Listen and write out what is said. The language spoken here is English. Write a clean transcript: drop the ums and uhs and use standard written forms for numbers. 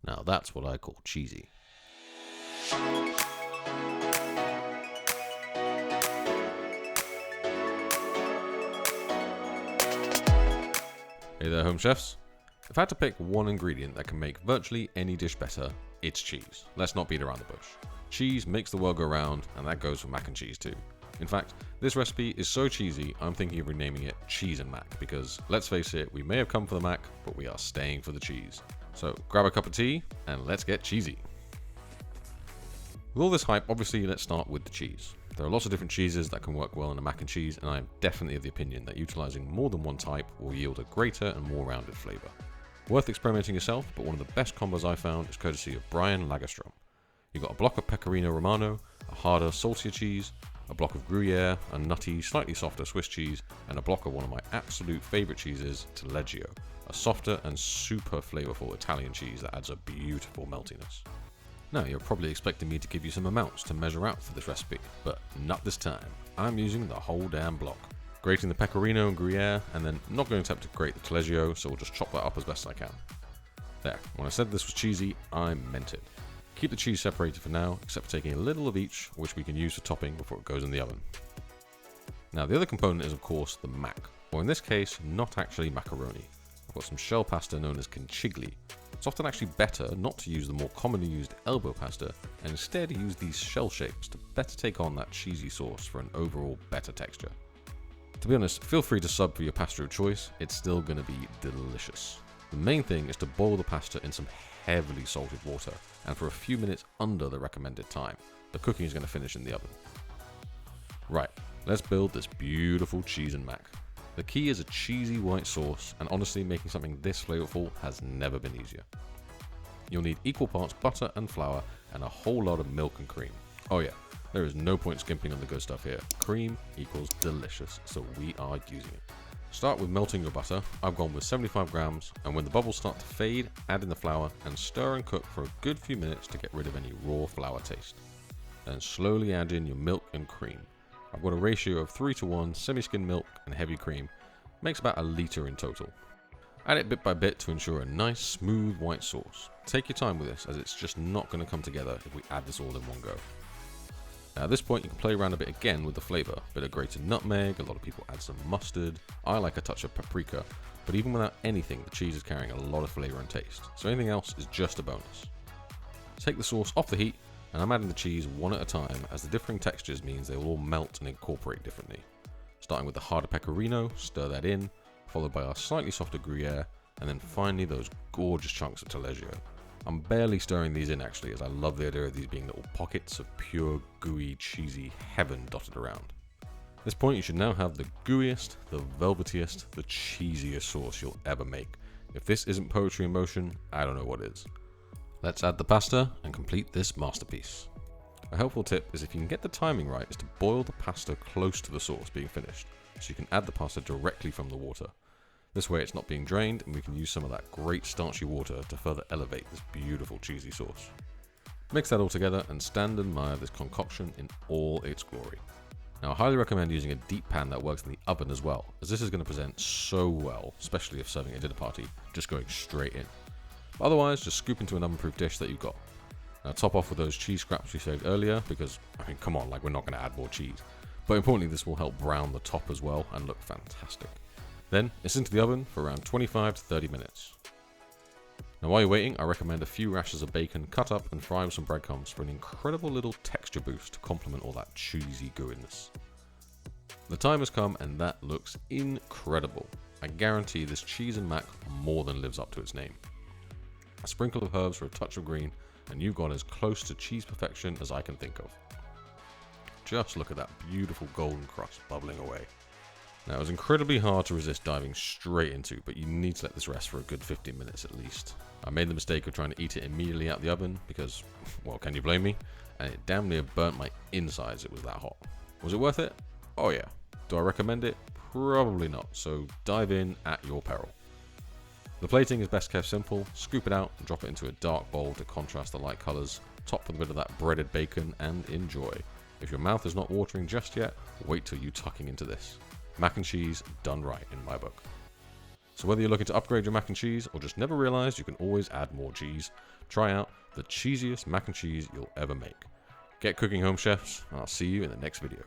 Now that's what I call cheesy. Hey there, home chefs. If I had to pick one ingredient that can make virtually any dish better, it's cheese. Let's not beat around the bush. Cheese makes the world go round, and that goes for mac and cheese too. In fact, this recipe is so cheesy, I'm thinking of renaming it Cheese and Mac, because let's face it, we may have come for the mac, but we are staying for the cheese. So grab a cup of tea, and let's get cheesy. With all this hype, obviously let's start with the cheese. There are lots of different cheeses that can work well in a mac and cheese, and I am definitely of the opinion that utilizing more than one type will yield a greater and more rounded flavor. Worth experimenting yourself, but one of the best combos I found is courtesy of Brian Lagerstrom. You've got a block of Pecarino Romano, a harder, saltier cheese, a block of Gruyere, a nutty, slightly softer Swiss cheese, and a block of one of my absolute favorite cheeses, Taleggio, a softer and super flavorful Italian cheese that adds a beautiful meltiness. Now, you're probably expecting me to give you some amounts to measure out for this recipe, but not this time. I'm using the whole damn block. Grating the Pecorino and Gruyere, and then not going to attempt to grate the Taleggio, so we'll just chop that up as best I can. There, when I said this was cheesy, I meant it. Keep the cheese separated for now, except for taking a little of each, which we can use for topping before it goes in the oven. Now, the other component is of course the mac, or in this case, not actually macaroni. I've got some shell pasta known as conchigli. It's often actually better not to use the more commonly used elbow pasta, and instead use these shell shapes to better take on that cheesy sauce for an overall better texture. To be honest, feel free to sub for your pasta of choice, it's still going to be delicious. The main thing is to boil the pasta in some heavily salted water, and for a few minutes under the recommended time. The cooking is going to finish in the oven. Right, let's build this beautiful cheese and mac. The key is a cheesy white sauce, and honestly making something this flavorful has never been easier. You'll need equal parts butter and flour, and a whole lot of milk and cream. Oh yeah, there is no point skimping on the good stuff here. Cream equals delicious, so we are using it. Start with melting your butter. I've gone with 75 grams, and when the bubbles start to fade, add in the flour and stir and cook for a good few minutes to get rid of any raw flour taste. Then slowly add in your milk and cream. I've got a ratio of 3:1 semi-skimmed milk and heavy cream, makes about a litre in total. Add it bit by bit to ensure a nice smooth white sauce. Take your time with this, as it's just not going to come together if we add this all in one go. Now at this point you can play around a bit again with the flavour. A bit of grated nutmeg, a lot of people add some mustard, I like a touch of paprika, but even without anything the cheese is carrying a lot of flavour and taste, so anything else is just a bonus. Take the sauce off the heat, and I'm adding the cheese one at a time, as the differing textures means they will all melt and incorporate differently. Starting with the harder pecorino, stir that in, followed by our slightly softer Gruyere, and then finally those gorgeous chunks of Taleggio. I'm barely stirring these in actually, as I love the idea of these being little pockets of pure gooey cheesy heaven dotted around. At this point you should now have the gooeyest, the velvetiest, the cheesiest sauce you'll ever make. If this isn't poetry in motion, I don't know what is. Let's add the pasta and complete this masterpiece. A helpful tip is if you can get the timing right is to boil the pasta close to the sauce being finished, so you can add the pasta directly from the water. This way it's not being drained, and we can use some of that great starchy water to further elevate this beautiful cheesy sauce. Mix that all together and stand and admire this concoction in all its glory. Now I highly recommend using a deep pan that works in the oven as well, as this is going to present so well, especially if serving at a dinner party, just going straight in. Otherwise, just scoop into an oven-proof dish that you've got. Now top off with those cheese scraps we saved earlier, because, I mean, come on, like we're not going to add more cheese. But importantly, this will help brown the top as well and look fantastic. Then, it's into the oven for around 25 to 30 minutes. Now while you're waiting, I recommend a few rashers of bacon cut up and fry with some breadcrumbs for an incredible little texture boost to complement all that cheesy gooiness. The time has come and that looks incredible. I guarantee this cheese and mac more than lives up to its name. A sprinkle of herbs for a touch of green, and you've got as close to cheese perfection as I can think of. Just look at that beautiful golden crust bubbling away. Now it was incredibly hard to resist diving straight into, but you need to let this rest for a good 15 minutes at least. I made the mistake of trying to eat it immediately out the oven because, well, can you blame me? And it damn near burnt my insides, it was that hot. Was it worth it? Oh yeah. Do I recommend it? Probably not, so dive in at your peril. The plating is best kept simple. Scoop it out and drop it into a dark bowl to contrast the light colours, top with a bit of that breaded bacon, and enjoy. If your mouth is not watering just yet, wait till you tucking into this. Mac and cheese done right in my book. So whether you're looking to upgrade your mac and cheese or just never realized you can always add more cheese, try out the cheesiest mac and cheese you'll ever make. Get cooking, home chefs, and I'll see you in the next video.